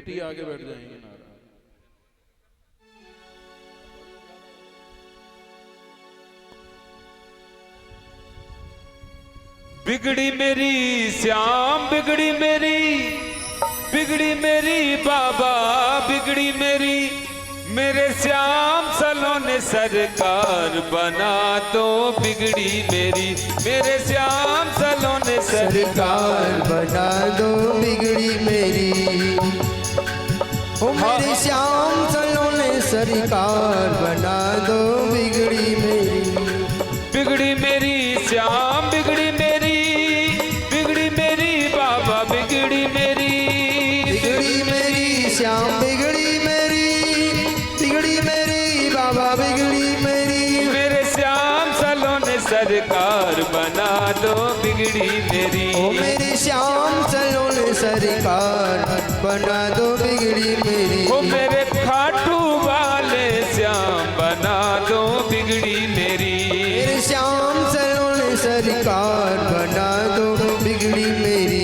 बेटी आगे बैठ जाएंगे ना। बिगड़ी मेरी श्याम बिगड़ी मेरी बाबा बिगड़ी मेरी, मेरे श्याम सलोने सरकार बना दो बिगड़ी मेरी, मेरे श्याम सलोने सरकार बना दो बिगड़ी मेरी। ओ मेरे श्याम सलोने सरकार बना दो बिगड़ी मेरी। बिगड़ी मेरी श्याम बिगड़ी मेरी बाबा बिगड़ी मेरी, बिगड़ी मेरी श्याम बिगड़ी मेरी बाबा बिगड़ी मेरी, मेरे श्याम सलोने सरकार बना दो बिगड़ी मेरी। ओ मेरे श्याम सलोने सरकार बना दो बिगड़ी मेरी। ओ मेरे खाटू वाले श्याम बना दो बिगड़ी मेरी, मेरे श्याम सलोने सरकार बना दो बिगड़ी मेरी।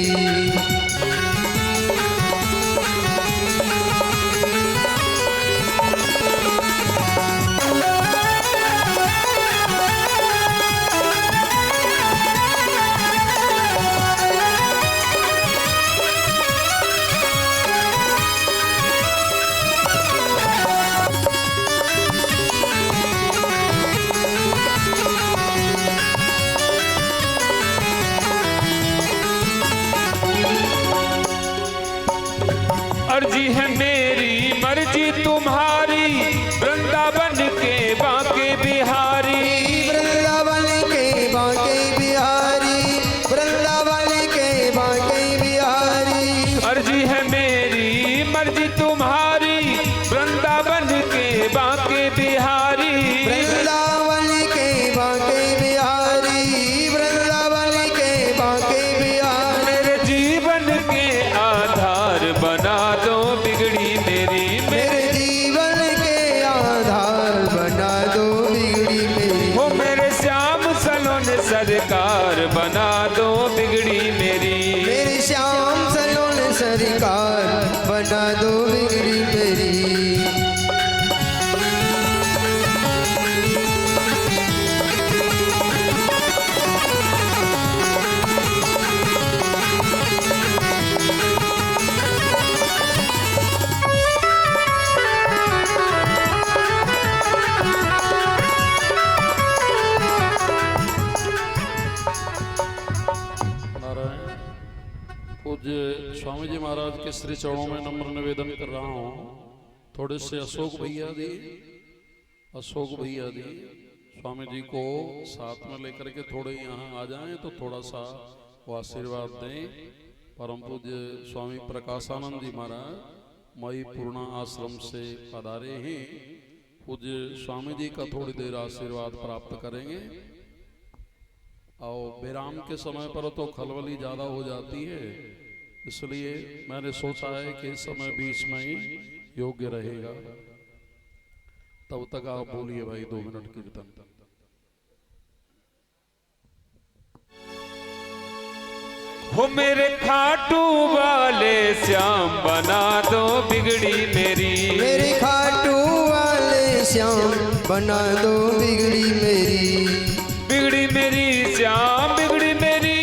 अर्जी है मेरी मर्जी तुम्हारी, वृंदावन के बांके बिहारी, वृंदावन के बांके बिहारी, वृंदावन के बांके बिहारी। अर्जी है मेरी मर्जी तुम्हारी, वृंदावन के बांके बिहारी, वृंदावन के बांके बिहारी, वृंदावन के बांके बिहारी। मेरे जीवन के आधार बना दो बिगड़ी मेरी, मेरे जीवन के आधार बना दो बिगड़ी मेरी। वो मेरे श्याम सलोने सरकार बना दो बिगड़ी मेरी, मेरे श्याम सलोने सरकार बना दो बिगड़ी मेरी। पूज्य स्वामी जी महाराज के श्री चरणों में नम्र निवेदन कर रहा हूँ, थोड़े से अशोक भैया दी स्वामी जी को साथ में लेकर के थोड़े यहाँ आ जाएं तो थोड़ा सा वो आशीर्वाद दें। परम पूज्य स्वामी प्रकाशानंद जी महाराज मई पूर्णा आश्रम से पधारे हैं, पूज्य स्वामी जी का थोड़ी देर आशीर्वाद प्राप्त करेंगे। और विराम के समय पर तो खलबली ज़्यादा हो जाती है, इसलिए मैंने सोचा है कि इस समय बीच में ही योग्य रहेगा। तब तक आप बोलिए भाई 2 मिनट कीर्तन। हो मेरे खाटू वाले श्याम बना दो बिगड़ी मेरी, मेरे खाटू वाले श्याम बना दो बिगड़ी मेरी। बिगड़ी मेरी श्याम बिगड़ी मेरी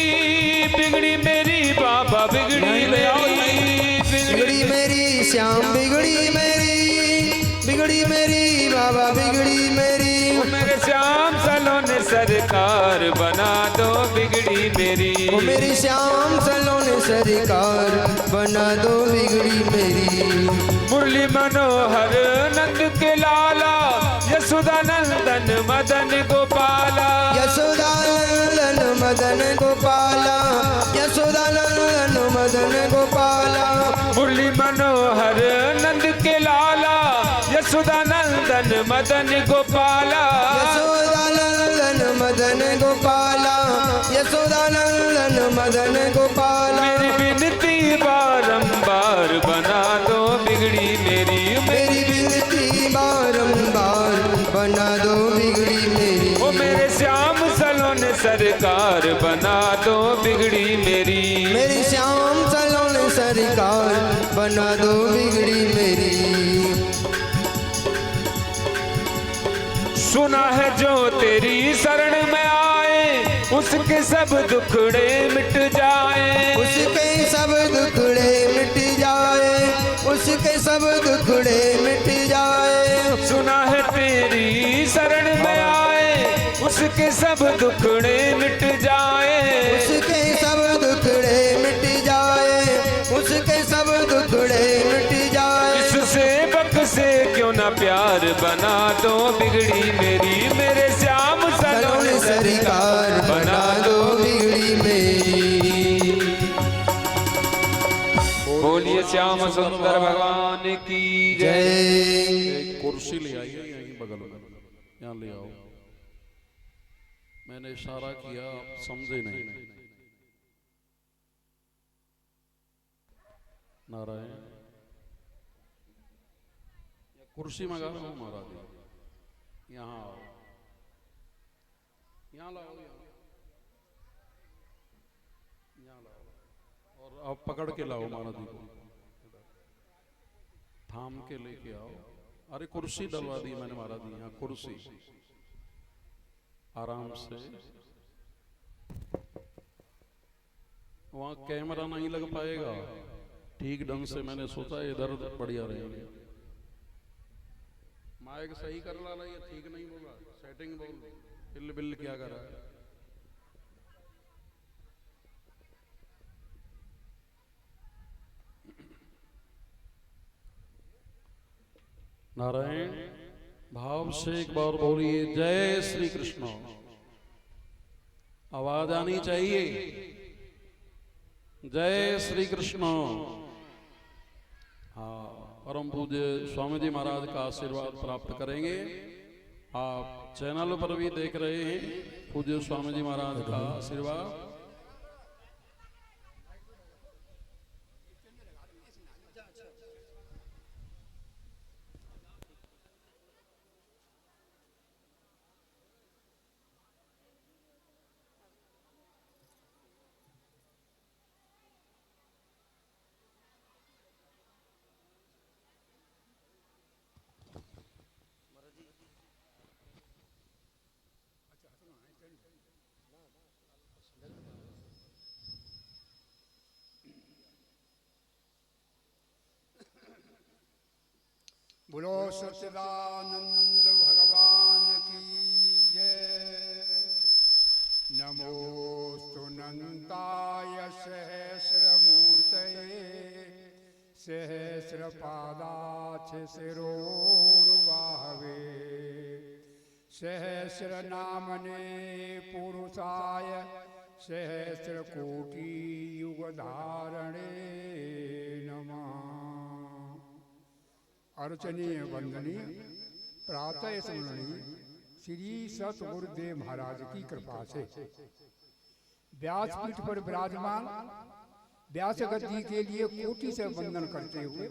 बाबा बिगड़ी मेरी, बिगड़ी मेरी श्याम बिगड़ी मेरी बाबा बिगड़ी मेरी। मेरे श्याम सलोने सरकार बना दो बिगड़ी मेरी, ओ मेरे श्याम सलोने सरकार बना दो बिगड़ी मेरी। मुरली मनोहर नंद के लाला, यशोदा नंदन मदन गोपाला, यशोदा नंदन मदन गोपाला, यशोदा नंदन मदन गोपाला। मुरली मनोहर नंद के लाला, यशोदा नंदन मदन गोपाला, यशोदा नंदन मदन गोपाला, यशोदा नंदन मदन गोपाला। मेरी विनती बारंबार बना दो बिगड़ी मेरी, मेरी विनती बारंबार बना दो बिगड़ी मेरी। ओ मेरे श्याम सलोने सरकार बना दो बिगड़ी मेरी, मेरी श्याम सलोने सरकार बना दो बिगड़ी मेरी। सुना है जो तेरी शरण में आए उसके सब दुखड़े मिट जाए, उसके सब दुखड़े मिट जाए, उसके सब दुखड़े मिट जाए। सुना है तेरी शरण में आए उसके सब दुखड़े मिट जाए, उसके सब दुखड़े मिट जाए, उसके सब दुखड़े मिट जाए। इस सेवक से क्यों ना प्यार बना दो बिगड़ी मेरी, मेरे श्याम सलोने सरकार बना दो बिगड़ी मेरी। बोलिए श्याम सुंदर भगवान की जय। एक कुर्सी ले आइए यहीं बगल में, यहाँ ले आओ। मैंने इशारा किया, आप समझे नहीं। नारायण, कुर्सी मंगा रहा हूँ महाराज, यहाँ आओ, यहाँ लाओ, यहाँ लाओ, और आप पकड़ के लाओ महाराज जी को, थाम के लेके आओ। अरे कुर्सी डलवा दी मैंने महाराज जी, यहाँ कुर्सी आराम से। वहाँ कैमरा नहीं लग पाएगा ठीक ढंग से, मैंने सोचा इधर बढ़िया रहेंगे। माइक सही कर ला, ये ठीक नहीं बोला, सेटिंग बोल, बिल बिल क्या कर रहा है। नारायण, भाव से एक बार बोलिए जय श्री कृष्ण। आवाज आनी चाहिए, जय श्री कृष्ण। हाँ, परम पूज्य स्वामी जी महाराज का आशीर्वाद प्राप्त करेंगे। आप चैनल पर भी देख रहे हैं पूज्य स्वामी जी महाराज का आशीर्वाद। बोलो सच्चिदानंद भगवान की जय। नमोस्तु नंताय सहस्रमूर्तये सहस्रपादाच्छ शिरोर्बाहवे सहस्रनामने पुरुषाय सहस्रकोटि युगधारणे नमः। अर्चनीय वंदनीय प्रातः स्मरणीय श्री सतगुरुदेव महाराज की कृपा से व्यासपीठ पर विराजमान व्यास गति के लिए कोटि से वंदन करते हुए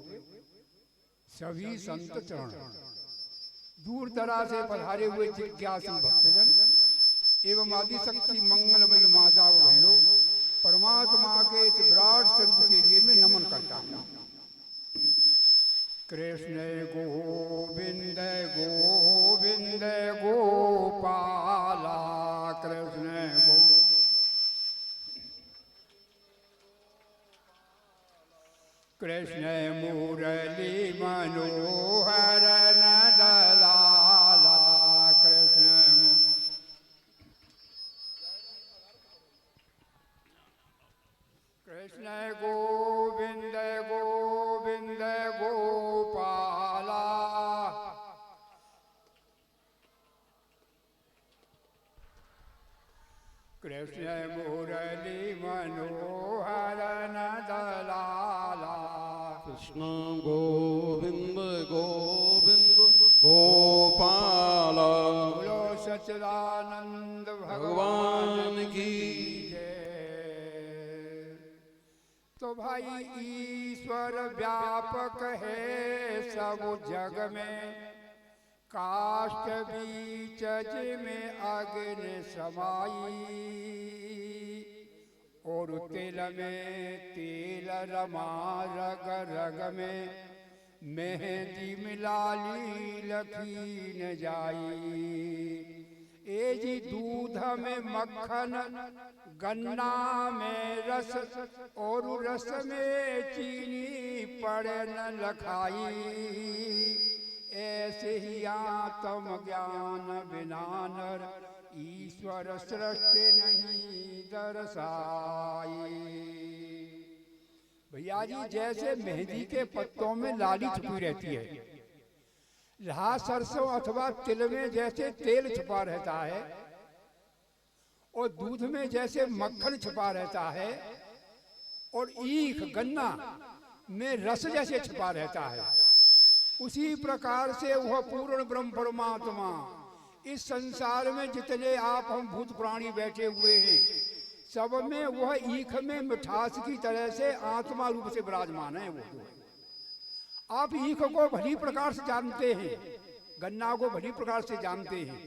सभी संत चरण, दूर दराज से पधारे हुए जिज्ञासु भक्तजन एवं आदिशक्ति मंगलमयी माता बहनों, परमात्मा के इस विराट स्वरूप के लिए मैं नमन करता हूँ। कृष्ण गोविंद गोविंद गोपाला कृष्ण कृष्ण मुरली मनोहर नंदलाला कृष्ण कृष्ण गोविंद गोविंद गोपाला कृष्ण मुरली मनोहर नंदलाला कृष्ण गोविंद गोविंद गोपाला। बोलो सच्चिदानंद भगवान की तो भाई ईश्वर व्यापक है सब जग में, काष्ठ बीच में अग्नि समाई, और तिल में तेल रमा, रग रग में मेहंदी मिलाली लखी न जाई। ए जी दूध में मक्खन, गन्ना में रस, और रस में चीनी पड़ न लखाई। ऐसे ही आत्म ज्ञान बिना नर ईश्वर सृष्टि नहीं दर्शाई। भैया जी जैसे मेहंदी के पत्तों में लाली छुपी रहती है, लाल सरसों अथवा तिल में जैसे तेल छुपा रहता है, और दूध में जैसे मक्खन छुपा रहता है, और ईख गन्ना में रस जैसे छुपा रहता है, उसी प्रकार से वह पूर्ण ब्रह्म परमात्मा इस संसार में जितने आप हम भूत प्राणी बैठे हुए हैं, सब में वह ईख में मिठास की तरह से आत्मा रूप से विराजमान है। वो आप ईख को भली प्रकार से जानते हैं, गन्ना को भली प्रकार से जानते हैं।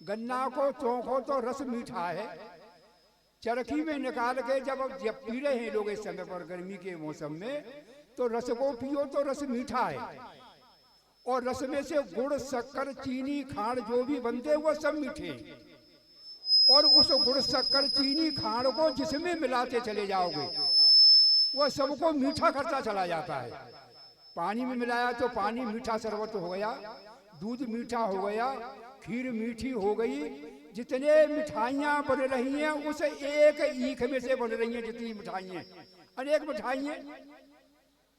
गन्ना को चोखो तो रस मीठा है, चरखी में निकाल के जब पी रहे हैं लोग इस समय पर गर्मी के मौसम में, तो रस को पियो तो रस मीठा है, और रस में से गुड़ शक्कर चीनी खांड जो भी बनते हैं वो सब मीठे हैं। और उस गुड़ शक्कर चीनी खांड को जिसमें मिलाते चले जाओगे वह सबको मीठा करता चला जाता है। पानी में मिलाया तो पानी मीठा शरबत हो गया, दूध मीठा हो गया, खीर मीठी हो गई। जितने मिठाइयाँ बन रही हैं उस एक ईख में से बन रही हैं। जितनी मिठाइयाँ अनेक मिठाइयाँ,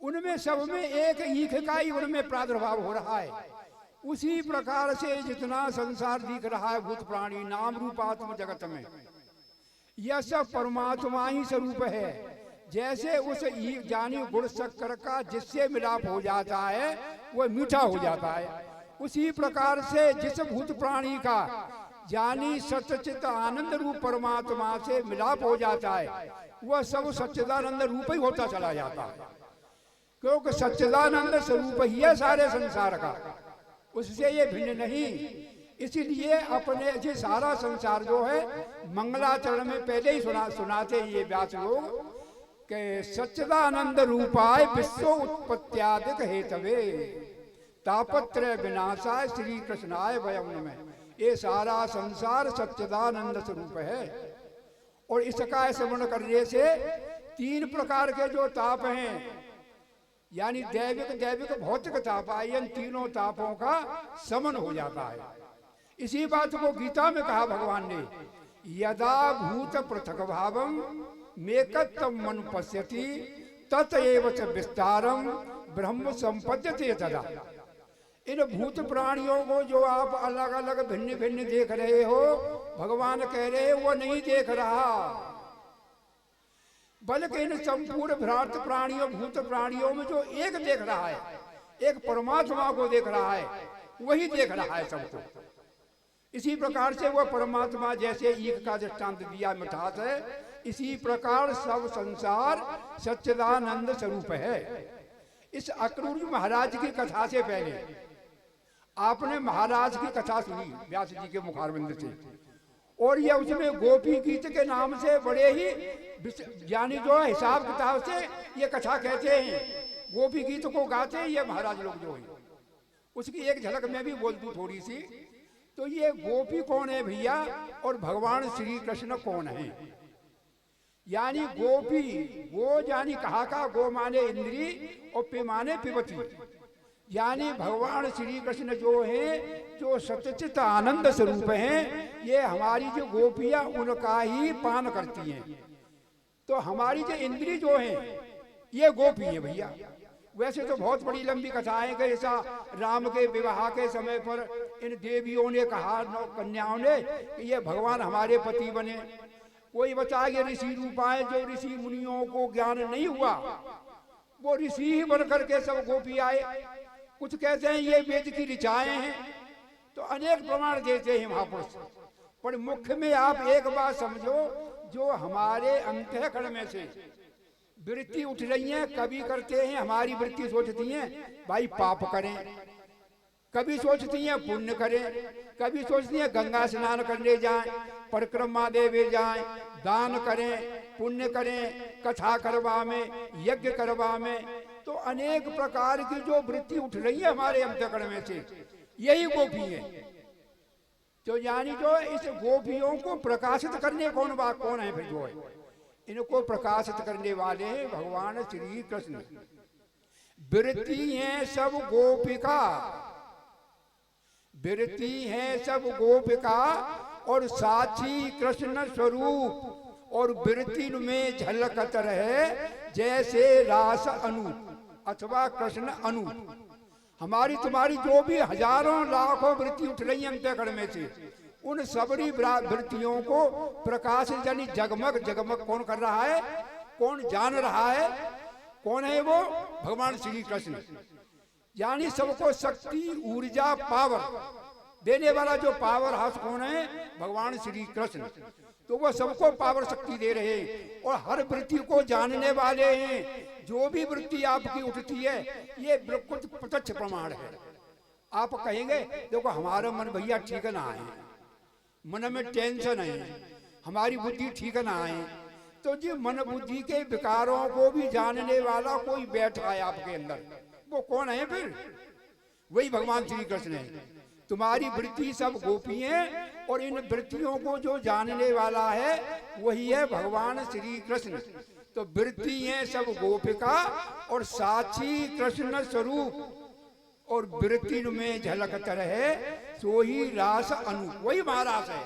उनमें सब में एक ईख का ही उनमें प्रादुर्भाव हो रहा है। उसी प्रकार से जितना संसार दिख रहा है भूत प्राणी नाम रूपात्म जगत में, यह सब परमात्मा ही स्वरूप है। जैसे उस जानी गुड़ शक्कर का जिससे मिलाप हो जाता है वह मीठा हो जाता है, उसी प्रकार से जिस भूत प्राणी का जानी सच्चित आनंद रूप परमात्मा से मिलाप हो जाता है वह सब सच्चिदानंद रूप ही होता चला जाता है। क्योंकि सच्चिदानंद स्वरूप ही है सारे संसार का, उससे ये भिन्न नहीं। इसीलिए अपने जी सारा संसार जो है मंगलाचरण में पहले ही सुनाते ये व्यास लोग के सच्चिदानंद रूपाय विश्व उत्पत्त्यादिक हेतवे तापत्रय विनाशाय श्री कृष्णाय वयम् नमः। ये सारा संसार सच्चिदानंद स्वरूप है। और इसका स्मरण करने से तीन प्रकार के जो ताप हैं, यानी दैविक भौतिक ताप, इन तीनों तापों का शमन हो जाता है। इसी बात को गीता में कहा भगवान ने, यदा भूत पृथक भावम मेकत्वम मन पश्यति ततएव च विस्तारम ब्रह्म संपद्यते तदा। इन भूत प्राणियों को जो आप अलग अलग भिन्न भिन्न देख रहे हो, भगवान कह रहे हैं वो नहीं देख रहा, बल्कि इन संपूर्ण भ्रात प्राणियों भूत प्राणियों में जो एक देख रहा है, एक परमात्मा को देख रहा है, वही देख रहा है सबको। इसी प्रकार से वह परमात्मा जैसे ईख का दृष्टांत दिया मिठास है, इसी प्रकार सब संसार सच्चिदानंद स्वरूप है। इस अक्रूर महाराज की कथा से पहले आपने महाराज की कथा सुनी व्यास जी के मुखारविंद से, और ये उसमें गोपी गीत के नाम से बड़े ही यानी जो हिसाब किताब से ये कथा कहते हैं, गोपी गीत को गाते हैं ये महाराज लोग जो है। उसकी एक झलक मैं भी बोल दूं थोड़ी सी। तो ये गोपी कौन है भैया, और भगवान श्री कृष्ण कौन है? यानी गोपी, गो यानी कहा का गो माने इंद्री और पी माने पिबती, यानी भगवान श्री कृष्ण जो हैं जो सच्चित आनंद स्वरूप हैं, ये हमारी जो गोपियां उनका ही पान करती हैं। तो हमारी जो इंद्री जो है ये गोपी है भैया। वैसे तो बहुत बड़ी लंबी कथाएं कि ऐसा राम के विवाह के समय पर इन देवियों ने कहा, कन्याओं ने, कि ये भगवान हमारे पति बने। कोई बता के ऋषि रूप आए, जो ऋषि मुनियों को ज्ञान नहीं हुआ वो ऋषि ही बन करके सब गोपी आए। कुछ कहते हैं ये वेद की ऋचाएं हैं, तो अनेक प्रमाण देते हैं महापुरुष। पर मुख्य में आप एक बात समझो, जो हमारे अंतःकरण में से वृत्ति उठ रही है, कभी करते हैं हमारी वृत्ति सोचती है भाई पाप करें, कभी सोचती हैं पुण्य करें, कभी सोचती हैं गंगा स्नान करने जाएं, परिक्रमा देवे जाएं, दान करें, पुण्य करें, कथा करवा में, यज्ञ करवा में, तो अनेक प्रकार की जो वृत्ति उठ रही है हमारे अंतःकरण में से, यही गोपी है। तो यानी जो इस गोपियों को प्रकाशित करने कौन है फिर जो है, इनको प्रकाशित करने वाले हैं भगवान श्री कृष्ण। वृत्ति हैं सब गोपिका, वृत्ति हैं सब गोपिका और साक्षी कृष्ण स्वरूप, और वृत्ति में झलकत रहे जैसे रास अनु अथवा कृष्ण अनु। हमारी तुम्हारी जो भी हजारों लाखों वृत्ति उठ रही है अंतःकरण में से, उन सबरी वृत्तियों को प्रकाश यानी जगमग जगमग कौन कर रहा है, कौन जान रहा है, कौन है वो? भगवान श्री कृष्ण। यानी सबको शक्ति, ऊर्जा, पावर देने वाला जो पावर हाउस कौन है? भगवान श्री कृष्ण। तो वो सबको पावर शक्ति दे रहे हैं और हर वृत्ति को जानने वाले हैं। जो भी वृत्ति आपकी उठती है ये बिल्कुल प्रत्यक्ष प्रमाण है। आप कहेंगे देखो हमारा मन भैया ठीक ना आए, मन में टेंशन है, हमारी बुद्धि ठीक ना आए, तो जी मन बुद्धि के विकारों को भी जानने वाला कोई बैठा है आपके अंदर, वो कौन है फिर? वही भगवान श्री कृष्ण है। तुम्हारी वृत्ति सब गोपी हैं और इन वृत्तियों को जो जानने वाला है वही है भगवान श्री कृष्ण। तो वृत्ति हैं सब गोपिका और साक्षी कृष्ण स्वरूप, और वृत्ति में झलकत रहे सो ही रास अनु, वही महारास है।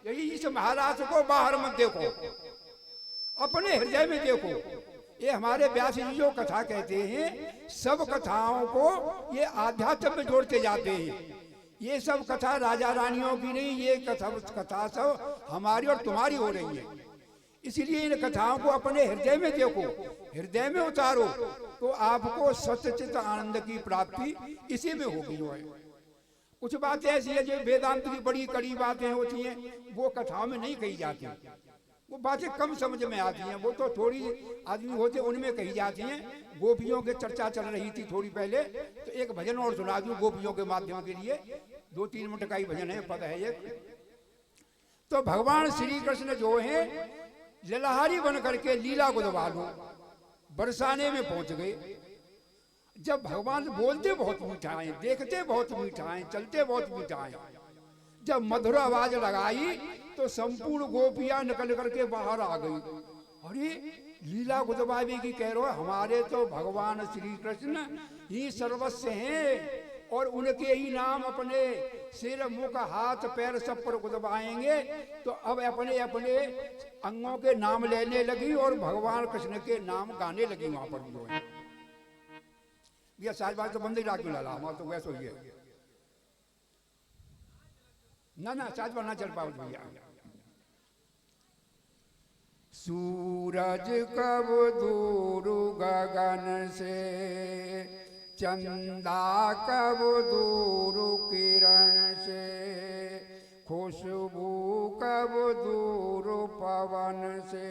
यही इस महारास को बाहर मत देखो, अपने हृदय में देखो। ये हमारे व्यास जी जो कथा कहते हैं, सब कथाओं को ये आध्यात्म में जोड़ते जाते हैं। ये सब कथा राजा रानियों की नहीं, ये कथा सब हमारी और तुम्हारी हो रही है। इसलिए इन कथाओं को अपने हृदय में देखो, हृदय में उतारो, तो आपको सच्चित आनंद की प्राप्ति इसी में होगी। जो है कुछ बातें ऐसी है जो वेदांत की बड़ी कड़ी बातें होती हैं, वो कथाओं में नहीं कही जाती, वो बातें कम समझ में आती हैं, वो तो थोड़ी आदमी होते उनमें कही जाती हैं। गोपियों की चर्चा चल रही थी थोड़ी पहले, तो एक भजन और सुना दूं गोपियों के माध्यम के लिए, 2-3 मिनट का ही भजन है, पद है ये। तो भगवान श्री कृष्ण जो है ललहारी बन करके लीला गुदवालो बरसाने में पहुंच गए। जब भगवान बोलते बहुत मीठा है, देखते बहुत मीठा है, चलते बहुत मीठा है, जब मधुर आवाज लगाई तो संपूर्ण गोपियां निकल करके बाहर आ गई। अरे लीला गुदवावे की कह रहे हो, हमारे तो भगवान श्री कृष्ण ही सर्वस्व हैं और उनके ही नाम अपने सिर मुख हाथ पैर सब पर गुदवाएंगे। तो अब अपने अपने अंगों के नाम लेने लगी और भगवान कृष्ण के नाम गाने लगी वहां पर। जो है ये सारी बात तो बंद ही राख लाला, हमारा तो वैसे ही है ना साज बार ना चल पाओ भैया। सूरज कब दूर गगन से, चंदा कब दूर किरण से, खुशबू कब दूर पवन से,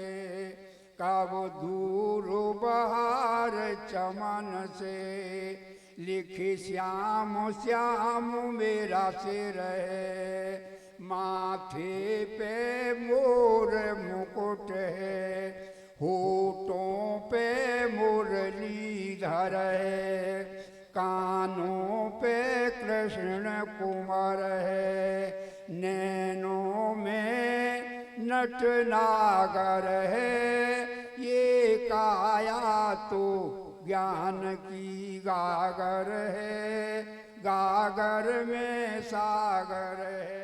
कब दूर बहार चमन से, लिखी श्याम श्याम मेरा सिर है, माथे पे मोर मुकुट है, होठों पे मुरलीधर है, कानों पे कृष्ण कुमार है, नैनों में नट नागर है, ये काया तो ज्ञान की गागर है, गागर में सागर है।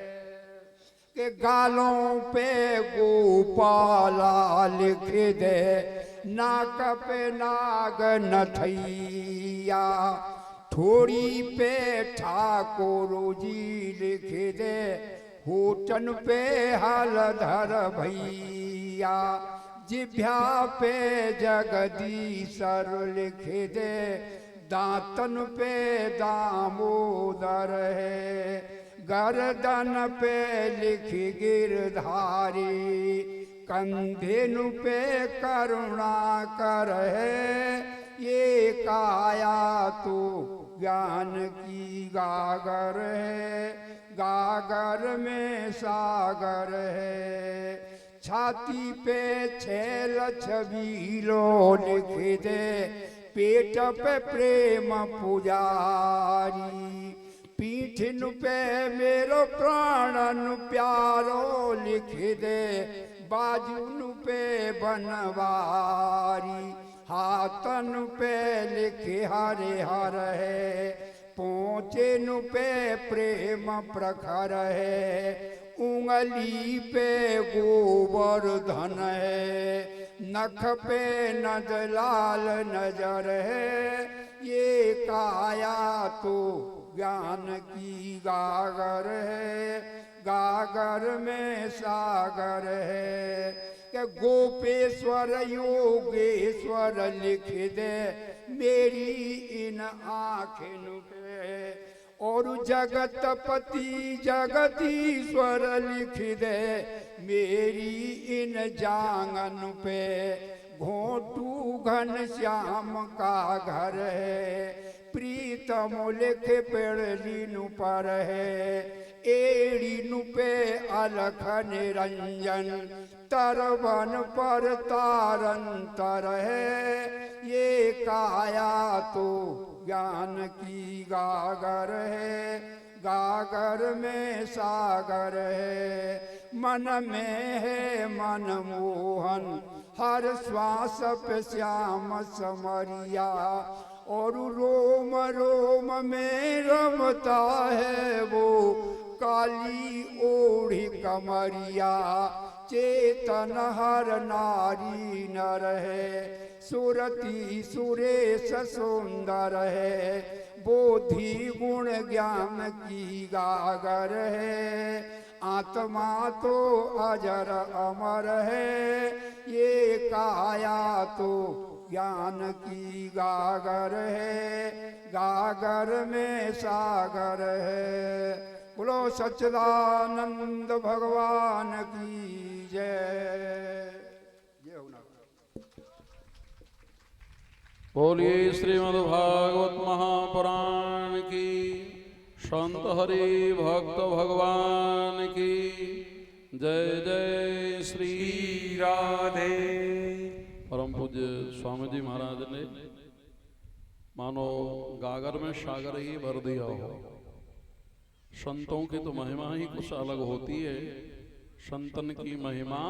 के गालों पे गोपाला लिख दे, नाक पे नाग नथैया, थोड़ी पे ठाकुर जी लिख दे, होठन पे हलधर भैया, जिभ्या पे जगदीशर लिख दे, दांतन पे दामोदर है, गर्दन पे लिख गिरधारी, कंधेनु पे करुणाकर है, ये काया तो ज्ञान की गागर है, गागर में सागर है। छाती पे छैल छबीलो लिख दे, पेट पे प्रेम पुजारी, पीठन पे मेरो प्राणन प्यारो लिख दे, बाजुन पे बनवारी, हाथन पे लिखे हरे हर है, पहुँचेन पे प्रेम प्रखर है, उंगली पे गोवर्धन है, नख पे नदलाल नजर है, ये काया तो ज्ञान की गागर है, गागर में सागर है, कि गोपेश्वर योगेश्वर लिख दे मेरी इन आँखों पे, और जगतपति जगदीश्वर लिख दे मेरी इन जांगन पे, घोटू घन श्याम का घर है, प्रीतम लिख पेड़लीनु पर है, एड़ीनु पे अलख निरंजन, तरवन पर तारंतर है, ये काया तो ज्ञान की गागर है, गागर में सागर है, मन में है मनमोहन, हर श्वास पे श्याम समरिया, और रोम रोम में रमता है वो काली ओढ़ी कमरिया, चेतन हर नारी नर है, सुरती सुरेश सुंदर है, बोधि गुण ज्ञान की गागर है, आत्मा तो अजर अमर है, ये काया तो ज्ञान की गागर है, गागर में सागर है। बोलो सच्चिदानंद भगवान की जय। बोलिए श्रीमद् भागवत महापुराण की, संत हरि भक्त भगवान की जय। जय श्री राधे। परम पूज्य स्वामी जी महाराज ने मानो गागर में सागर ही भर दिया हो। संतों की तो महिमा ही कुछ अलग होती है। संतन की महिमा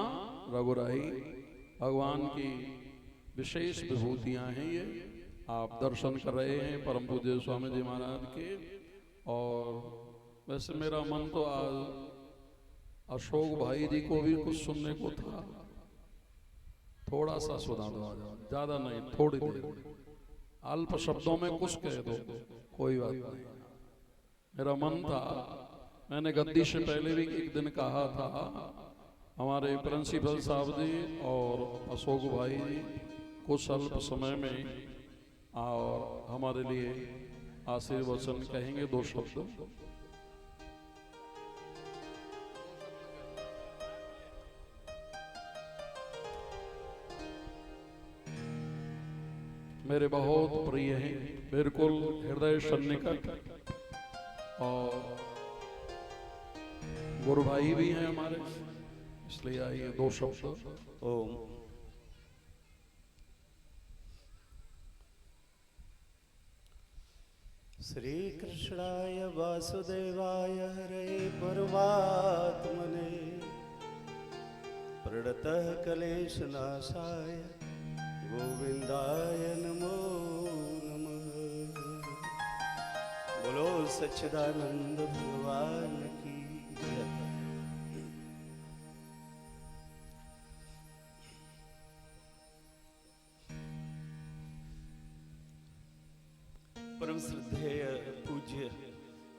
रघुराई, भगवान की विशेष विभूतियां हैं। ये आप दर्शन कर रहे हैं परम पूज्य स्वामी जी महाराज के। और वैसे मेरा मन तो आज अशोक भाई जी को भी कुछ सुनने को था। थोड़ा सा सुना दो, ज्यादा नहीं, थोड़ी देर अल्प शब्दों में कुछ कह दो, कोई बात नहीं। मेरा मन था, मैंने गद्दी से पहले भी एक दिन कहा था, हमारे प्रिंसिपल साहब जी और अशोक भाई जी कुछ अल्प समय में और हमारे लिए आशीर्वचन कहेंगे, 2 शब्द। मेरे बहुत प्रिय हैं, बिल्कुल हृदय सन्निकट, और गुरु भाई भी हैं हमारे, इसलिए आइए 2 शब्द। ओम। श्री कृष्णाय वासुदेवाय हरे परमात्मने प्रणतः क्लेशनाशाय गोविंदाय नमो नमः। बोलो सच्चिदानंद भगवान की जय। परम श्रद्धेय पूज्य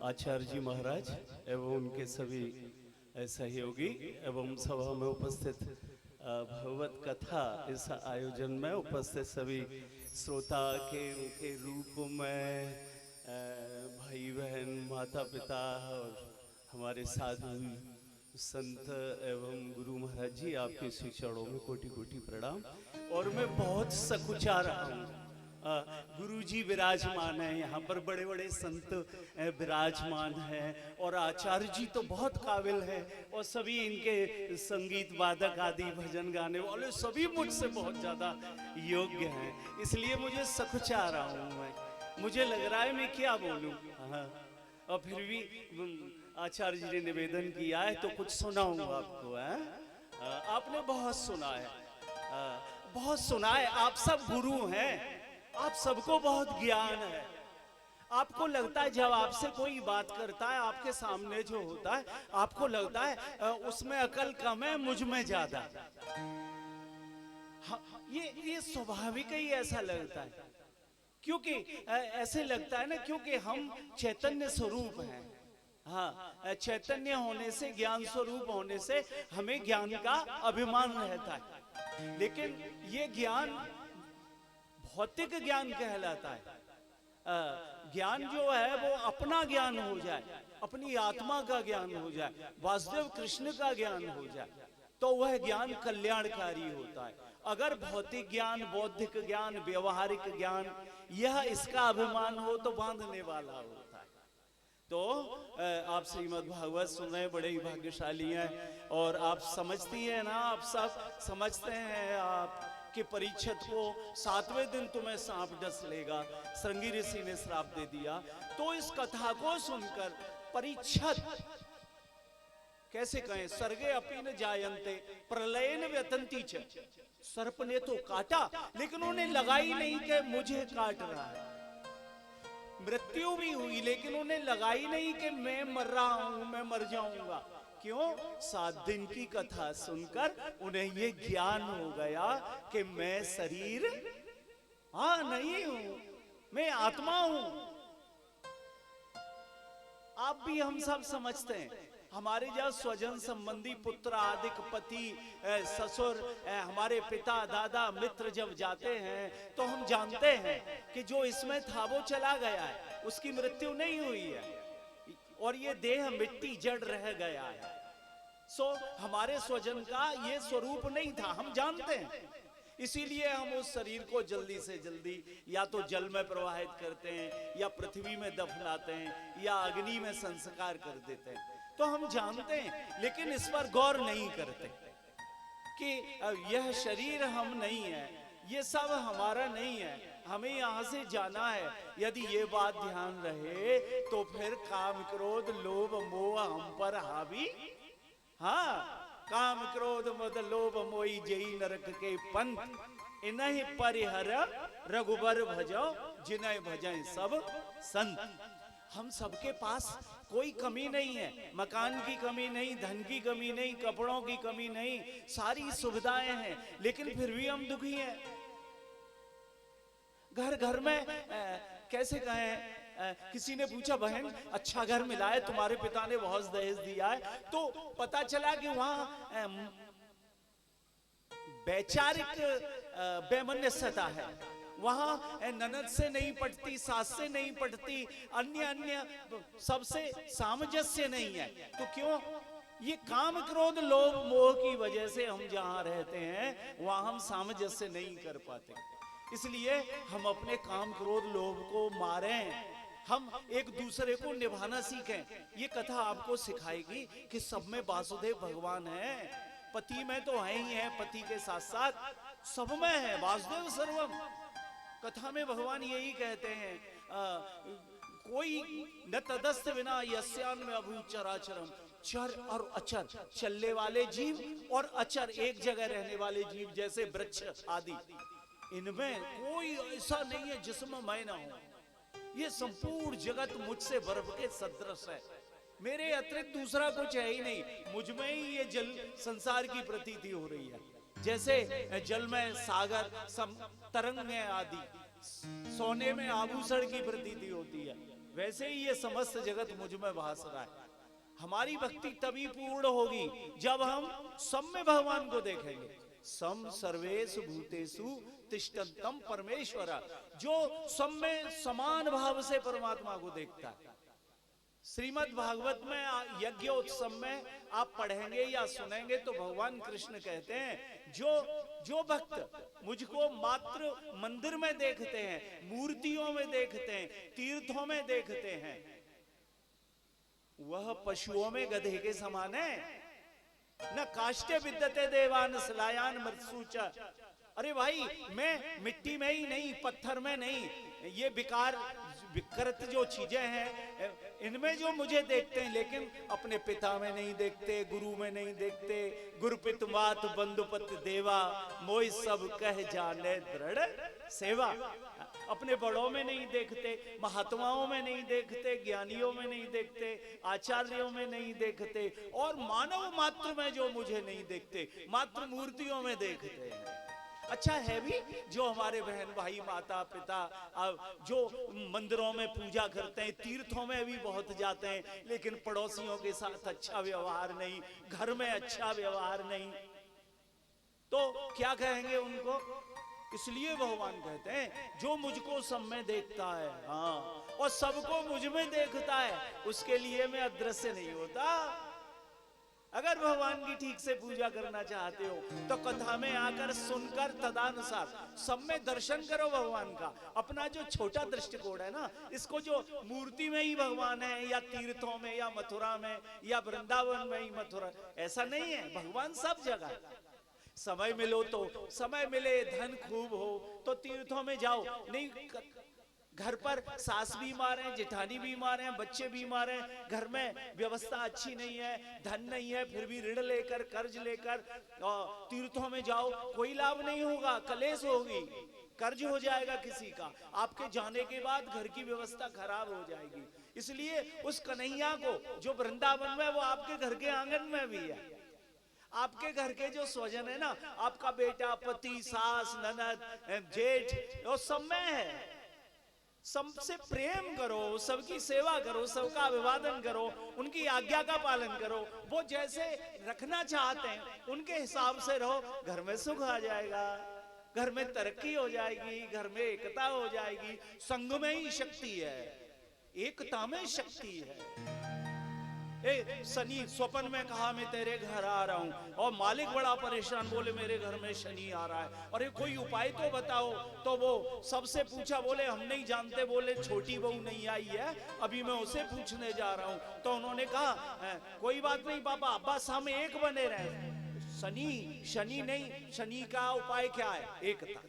आचार्य जी महाराज एवं उनके सभी सहयोगी एवं सभा में उपस्थित भगवत कथा इस आयोजन में उपस्थित सभी श्रोता के रूप में भाई बहन, माता पिता और हमारे साधु संत एवं गुरु महाराज जी, आपके श्री चरणों में कोटि कोटि प्रणाम। और मैं बहुत सकुचा रहा हूँ, गुरुजी विराजमान हैं यहाँ पर, बड़े बड़े संत विराजमान हैं, और आचार्य जी तो बहुत काबिल हैं, और सभी इनके संगीत वादक आदि भजन गाने वाले सभी मुझसे बहुत ज़्यादा योग्य हैं। इसलिए मुझे सकुचा रहा हूँ मैं, मुझे लग रहा है मैं क्या बोलूँ। हाँ, और फिर भी आचार्य जी ने निवेदन किया है तो कुछ सुनाऊंगा आपको। आपने बहुत सुना है, बहुत सुना है, आप सब गुरु हैं, आप सबको बहुत ज्ञान है। आपको लगता है जब आपसे कोई बात करता है, आपके सामने जो होता है, आपको लगता है उसमें अकल कम है, मुझ में ज्यादा। ये स्वाभाविक ही ऐसा लगता है, क्योंकि ऐसे लगता है ना, क्योंकि हम चैतन्य स्वरूप हैं। हाँ, चैतन्य होने से, ज्ञान स्वरूप होने से हमें ज्ञान का अभिमान रहता है, लेकिन ये ज्ञान भौतिक ज्ञान कहलाता है। ज्ञान जो है वो अपना ज्ञान हो जाए, अपनी आत्मा का ज्ञान हो जाए, वासुदेव कृष्ण का ज्ञान हो जाए, तो वह ज्ञान कल्याणकारी होता है। अगर भौतिक ज्ञान, बौद्धिक ज्ञान, व्यवहारिक ज्ञान, यह इसका अभिमान हो तो बांधने वाला होता है। तो आप श्रीमद् भागवत सुन रहे, बड़े ही भाग्यशाली हैं, और आप समझती हैं ना, आप सब समझते हैं आप कि परीक्षित को 7वें दिन तुम्हें सांप डस लेगा, श्रृंगी ऋषि ने श्राप दे दिया। तो इस कथा को सुनकर परीक्षित कैसे कहें, सर्गे अपि न जायन्ते प्रलयेन व्यतन्ति च, सर्प ने तो काटा लेकिन उन्हें लगाई नहीं कि मुझे काट रहा है। मृत्यु भी हुई लेकिन उन्हें लगाई नहीं कि मैं मर रहा हूं, मैं मर जाऊंगा। क्यों? 7 दिन की कथा सुनकर उन्हें ये ज्ञान हो गया कि मैं शरीर नहीं हूं, मैं आत्मा हूं। आप भी, हम सब समझते हैं, हमारे जब स्वजन संबंधी, पुत्र आदि, पति, ससुर, हमारे पिता, दादा, मित्र जब जाते हैं तो हम जानते हैं कि जो इसमें था वो चला गया है, उसकी मृत्यु नहीं हुई है, और ये देह मिट्टी जड़ रह गया है। हमारे स्वजन का ये स्वरूप नहीं था, हम जानते हैं। इसीलिए हम उस शरीर को जल्दी से जल्दी या तो जल में प्रवाहित करते हैं, या पृथ्वी में दफनाते हैं, या अग्नि में संस्कार कर देते हैं। तो हम जानते हैं, लेकिन इस पर गौर नहीं करते कि यह शरीर हम नहीं है, ये सब हमारा नहीं है, हमें यहाँ से जाना है। यदि ये बात ध्यान रहे तो फिर काम, क्रोध, लोभ, मोह हम पर हावी। हाँ, काम, क्रोध, मद, लोभ, मोही जई नरक के पंथ, इन्हीं परिहर रघुबर भजो, जिन्हें भजें सब संत। हम सबके पास कोई कमी नहीं है, मकान की कमी नहीं, धन की कमी नहीं, कपड़ों की कमी नहीं, सारी सुविधाएं हैं, लेकिन फिर भी हम दुखी हैं। घर घर में कैसे कहें, किसी ने पूछा, बहन अच्छा घर मिला है, तुम्हारे पिता ने बहुत दहेज दिया है, तो पता चला कि वहां वैचारिक वैमनस्यता है, वहां ननद से नहीं पटती, सास से नहीं पटती, अन्य सबसे सामंजस्य नहीं है। तो क्यों? ये काम, क्रोध, लोभ, मोह की वजह से हम जहां रहते हैं वहां हम सामंजस्य नहीं कर पाते। इसलिए हम अपने काम, क्रोध, लोभ को मारें, हम एक दूसरे को निभाना सीखें। ये कथा आपको सिखाएगी कि सब में वासुदेव भगवान है, पति में तो है ही है, पति के साथ साथ सब में है, वासुदेव सर्वम। कथा में भगवान यही कहते हैं, कोई न तदस्त विना यस्यान में अभू चराचरम, चर और अचर, चलने वाले जीव और अचर, एक जगह रहने वाले जीव जैसे वृक्ष आदि, इनमें कोई ऐसा नहीं है जिसमें मैं ना हूं। ये संपूर्ण जगत मुझसे बर्फ के सदृश है, मेरे अतिरिक्त दूसरा कुछ है ही नहीं, मुझ में ही ये जल संसार की प्रतीति हो रही है। जैसे जल में सागर, तरंग आदि, सोने में आभूषण की प्रतीति होती है, वैसे ही ये समस्त जगत मुझ में भास रहा है। हमारी भक्ति तभी पूर्ण होगी जब हम सब में भगवान को देखेंगे। सम सर्वेषु भूतेषु तिष्ठन्तं परमेश्वर, जो सब में समान भाव से परमात्मा को देखता है, श्रीमद् भागवत में यज्ञ उत्सव में आप पढ़ेंगे या सुनेंगे तो भगवान कृष्ण कहते हैं जो भक्त मुझको मात्र मंदिर में देखते हैं, मूर्तियों में देखते हैं, तीर्थों में देखते हैं, वह पशुओं में गधे के समान है। न काष्ठे विद्यते देवान सलायान मृत्सुच। अरे भाई, मैं मिट्टी में ही नहीं, पत्थर में नहीं, ये विकृत जो चीजें हैं इनमें जो मुझे देखते हैं, लेकिन अपने पिता में नहीं देखते, गुरु में नहीं देखते। गुरुपित मात बंधुपत देवा, मोई सब कह जाने दृढ़ सेवा। अपने बड़ों में नहीं देखते, महात्माओं में नहीं देखते, ज्ञानियों में नहीं देखते, आचार्यों में नहीं देखते, और मानव मात्र में जो मुझे नहीं देखते, मात्र मूर्तियों में देखते हैं। अच्छा है भी जो हमारे बहन भाई माता पिता जो मंदिरों में पूजा करते हैं, तीर्थों में भी बहुत जाते हैं, लेकिन पड़ोसियों के साथ अच्छा व्यवहार नहीं, घर में अच्छा व्यवहार नहीं, तो क्या कहेंगे उनको? इसलिए भगवान कहते हैं जो मुझको सब में देखता है, हाँ, और सबको मुझ में देखता है, उसके लिए मैं अदृश्य नहीं होता। अगर भगवान की ठीक से पूजा करना चाहते हो तो कथा में आकर सुनकर तदानुसार सब में दर्शन करो भगवान का। अपना जो छोटा दृष्टिकोण है ना, इसको जो मूर्ति में ही भगवान है, या तीर्थों में, या मथुरा में, या वृंदावन में ही मथुरा, ऐसा नहीं है। भगवान सब जगह है। समय मिलो तो, समय मिले, धन खूब हो तो तीर्थों में जाओ, नहीं घर पर सास बीमार है, जेठानी बीमार है, बच्चे बीमार हैं, घर में व्यवस्था अच्छी नहीं है, धन नहीं है, फिर भी ऋण लेकर, कर्ज लेकर तीर्थों में जाओ, कोई लाभ नहीं होगा, कलेश होगी, कर्ज हो जाएगा किसी का, आपके जाने के बाद घर की व्यवस्था खराब हो जाएगी। इसलिए उस कन्हैया को जो वृंदावन में, वो आपके घर के आंगन में भी है। आपके घर के जो स्वजन है ना, आपका बेटा, पति, सास, ननद, जेठ, वो सब में है। सबसे प्रेम करो, सबकी सेवा करो, सबका अभिवादन करो, उनकी आज्ञा का पालन करो, वो जैसे रखना चाहते हैं उनके हिसाब से रहो, घर में सुख आ जाएगा, घर में तरक्की हो जाएगी, घर में एकता हो जाएगी। संग में ही शक्ति है, एकता में शक्ति है। शनि स्वप्न में कहा मैं तेरे घर आ रहा हूं, और मालिक बड़ा परेशान, बोले मेरे घर में शनि आ रहा है, अरे कोई उपाय तो बताओ। तो वो सबसे पूछा, बोले हम नहीं जानते, बोले छोटी बहू नहीं आई है, अभी मैं उसे पूछने जा रहा हूं। तो उन्होंने कहा कोई बात नहीं पापा, अब्बास हम एक बने रहे। शनि नहीं, शनि का उपाय क्या है? एकता।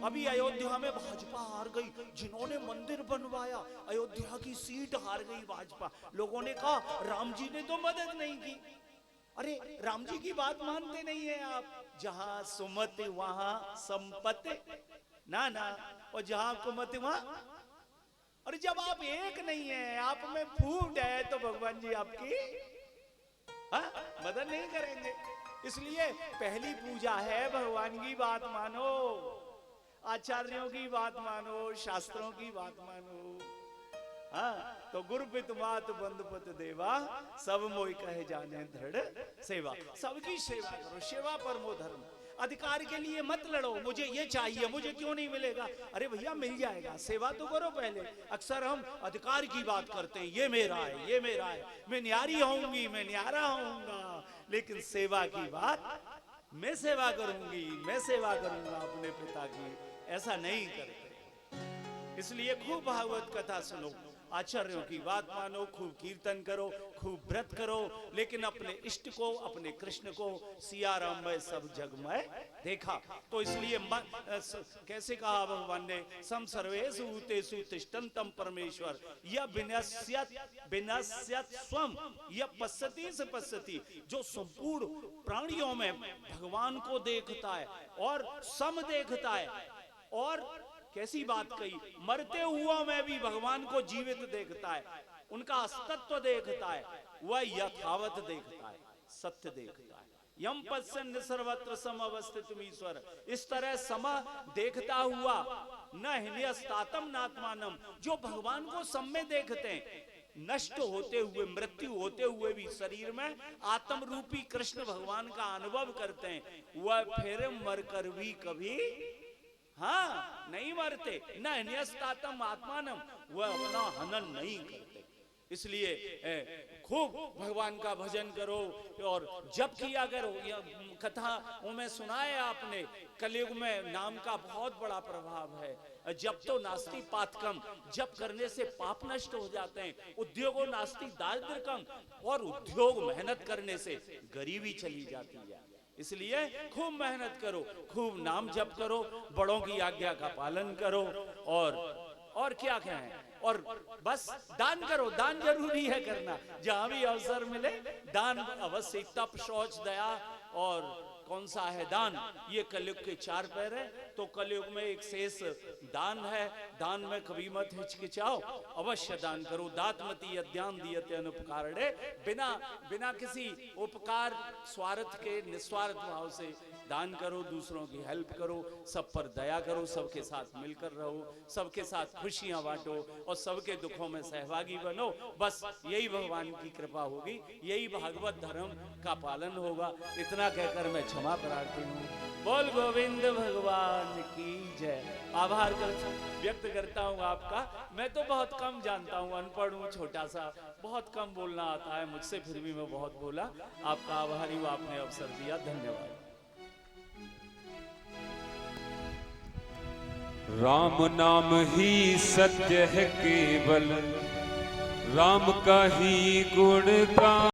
अभी अयोध्या में भाजपा हार गई, जिन्होंने मंदिर बनवाया, अयोध्या की सीट हार गई भाजपा। लोगों ने कहा राम जी ने तो मदद नहीं की। अरे राम जी की बात मानते नहीं है आप। जहां सुमति वहां संपत्ति, ना ना, और जहां कुमति वहां। और जब आप एक नहीं है, आप में फूट है, तो भगवान जी आपकी मदद नहीं करेंगे। इसलिए पहली पूजा है भगवान की बात मानो, आचार्यों की बात मानो, शास्त्रों की बात मानो। हाँ, तो गुरुपित मात बंधुपत देवा, सब मोई कहे जाने दृढ़ सेवा। सबकी सेवा करो, सेवा परमो धर्म। अधिकार के लिए मत लड़ो, मुझे ये चाहिए, मुझे क्यों नहीं मिलेगा। अरे भैया मिल जाएगा, सेवा तो करो पहले। अक्सर हम अधिकार की बात करते हैं, ये मेरा है, ये मेरा है, मैं न्यारी होऊंगी, मैं न्यारा होऊंगा, लेकिन सेवा की बात, मैं सेवा करूंगी, मैं सेवा करूंगा अपने पिता की, ऐसा नहीं करते। इसलिए खूब भागवत कथा सुनो, आचार्यों की बात मानो, खूब कीर्तन करो, खूब व्रत करो, लेकिन अपने इष्ट को, अपने कृष्ण को सिया राम में सब जग में देखा। तो इसलिए कैसे कहा भगवान ने, सम सर्वेषु भूतेषु तिष्ठन्तं परमेश्वर यह विनश्यत स्वम यह पश्यति स पश्यति। जो संपूर्ण प्राणियों में भगवान को देखता है और सम देखता है, और कैसी बात कही, मरते हुआ में भी भगवान को जीवित देखता है, उनका अस्तित्व देखता है, वह यथावत देखता है, सत्य देखता है। यम पश्यन् सर्वत्र समवस्थितम् ईश्वर। इस तरह सम देखता हुआ न हिन्यस्तातम नात्मानम, जो भगवान को सम में देखते हैं, नष्ट होते हुए, मृत्यु होते हुए भी शरीर में आत्म रूपी कृष्ण भगवान का अनुभव करते हैं, वह फिर मरकर भी कभी नहीं मरते, न हिन्यस्तातम आत्मानम, वह अपना हनन नहीं करते। इसलिए खूब भगवान का भजन करो और जप किया करो। कथाओं में सुनाए आपने, कलयुग में नाम का बहुत बड़ा प्रभाव है। जप तो नास्ति पातकम, जप करने से पाप नष्ट हो जाते हैं। उद्योगो नास्ति दारिद्र्य कम, और उद्योग मेहनत करने से गरीबी चली जाती है। इसलिए खूब मेहनत करो, खूब नाम जप करो, बड़ों की आज्ञा का पालन करो, और क्या कहें, और बस दान करो। दान जरूरी है करना, जहां भी अवसर मिले दान अवश्य। तप, शौच, दया और कौन सा है दान, ये कलयुग के 4 पैर है। तो कलयुग में एक शेष दान है। दान में कभी मत हिचकिचाओ, अवश्य दान करो। दातमती अद्यान दियते अनुपकारणे, बिना किसी उपकार स्वार्थ के निस्वार्थ भाव से दान करो, दूसरों की हेल्प करो, सब पर दया करो, सबके साथ मिलकर रहो, सबके साथ खुशियां बांटो और सबके दुखों में सहभागी बनो। बस यही भगवान की कृपा होगी, यही भागवत धर्म का पालन होगा। इतना कहकर मैं क्षमा प्रार्थी हूँ। बोल गोविंद भगवान की जय। आभार व्यक्त करता हूँ आपका। मैं तो बहुत कम जानता हूँ, अनपढ़ हूँ, छोटा सा, बहुत कम बोलना आता है मुझसे, फिर भी मैं बहुत बोला। आपका आभारी हूँ, आपने अवसर दिया, धन्यवाद। राम नाम ही सत्य है केवल, राम का ही गुण गान।